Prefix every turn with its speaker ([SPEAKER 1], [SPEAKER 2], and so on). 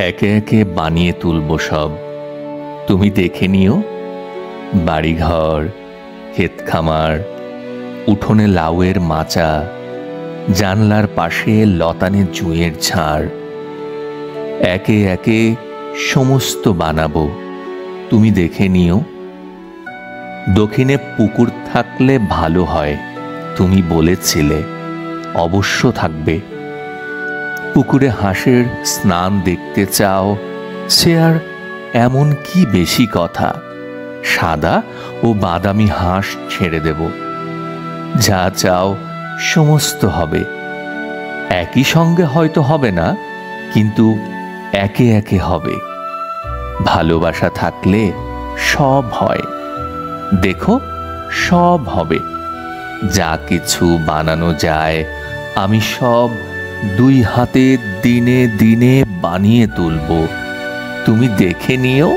[SPEAKER 1] একে একে বানিয়ে তুলব সব, তুমি দেখে নিও। বাড়িঘর, ক্ষেত খামার, উঠোনে লাউয়ের মাচা, জানলার পাশে লতানে জুঁয়ের ঝাড়, একে একে সমস্ত বানাবো, তুমি দেখে নিও। দক্ষিণে পুকুর থাকলে ভালো হয়, তুমি বলেছিলে, অবশ্য থাকবে। পুকুরে হাঁসের স্নান দেখতে চাও, সে আর এমন কি বেশি কথা, সাদা ও বাদামি হাঁস ছেড়ে দেব। যা চাও সমস্ত হবে, একই সঙ্গে হয়তো হবে না, কিন্তু একে একে হবে। ভালোবাসা থাকলে সব হয়, দেখো সব হবে। যা কিছু বানানো যায় আমি সব দুই হাতে দিনে দিনে বানিয়ে তুলব, তুমি দেখে নিও।